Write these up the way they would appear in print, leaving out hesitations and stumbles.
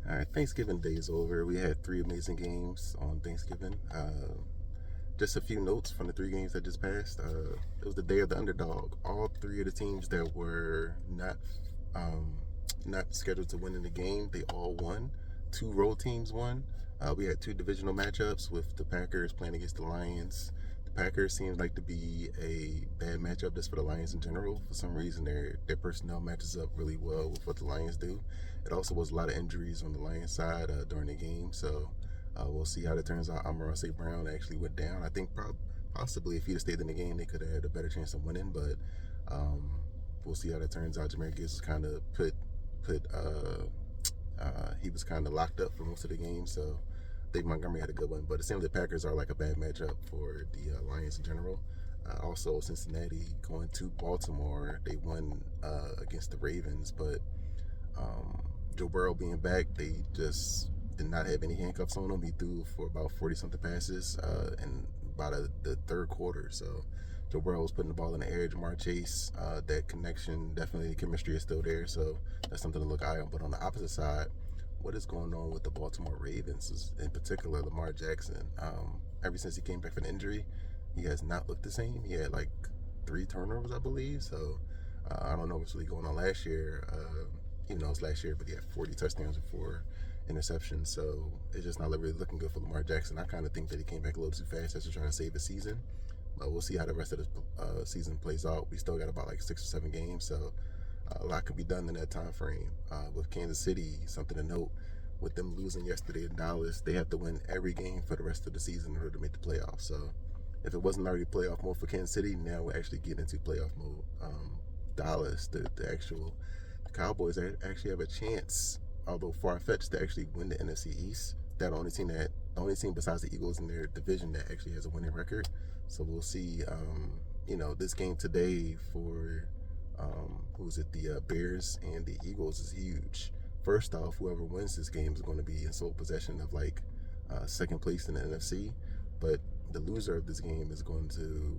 All right, Thanksgiving Day is over. We had three amazing games on Thanksgiving. Just a few notes from the three games that just passed. It was the day of the underdog. All three of the teams that were um, not scheduled to win in the game, they all won. Two road teams won. We had two divisional matchups with the Packers playing against the Lions. The Packers seems like to be a bad matchup just for the Lions in general. For some reason, their personnel matches up really well with what the Lions do. It also was a lot of injuries on the Lions side during the game, so we'll see how that turns out. Amon St. Brown actually went down. I think possibly if he'd have stayed in the game, they could have had a better chance of winning, but um, we'll see how that turns out. Jahmyr Gibbs was kind of he was kind of locked up for most of the game, so I think Montgomery had a good one. But it seems the Packers are like a bad matchup for the Lions in general. Also, Cincinnati going to Baltimore, they won against the Ravens, but um, Joe Burrow being back, they just did not have any handcuffs on him. He threw for about 40 something passes in about the third quarter. So Joe Burrow was putting the ball in the air. Jamar Chase, that connection, definitely the chemistry is still there. So that's something to look eye on. But on the opposite side, what is going on with the Baltimore Ravens, is, in particular Lamar Jackson? Ever since he came back from an injury, he has not looked the same. He had like 3 turnovers, I believe. So I don't know what's really going on last year. It's last year, but he had 40 touchdowns and 4 interceptions. So it's just not really looking good for Lamar Jackson. I kind of think that he came back a little too fast just to try to save the season. But we'll see how the rest of the season plays out. We still got about like 6 or 7 games, so a lot could be done in that time frame. With Kansas City, something to note, with them losing yesterday in Dallas, they have to win every game for the rest of the season in order to make the playoffs. So if it wasn't already playoff mode for Kansas City, now we're actually getting into playoff mode. Dallas, the actual Cowboys actually have a chance, although far-fetched, to actually win the NFC East. They're the only team besides the Eagles in their division that actually has a winning record. So we'll see. This game today for who's it? The Bears and the Eagles is huge. First off, whoever wins this game is going to be in sole possession of like second place in the NFC. But the loser of this game is going to,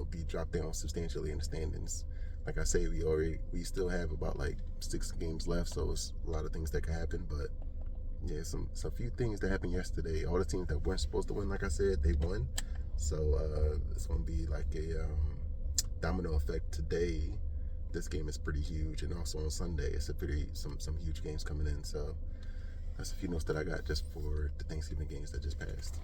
be dropped down substantially in the standings. Like I say, we still have about like 6 games left, so it's a lot of things that could happen. But yeah, some few things that happened yesterday. All the teams that weren't supposed to win, like I said, they won. So it's going to be like a domino effect today. This game is pretty huge, and also on Sunday, it's some huge games coming in. So that's a few notes that I got just for the Thanksgiving games that just passed.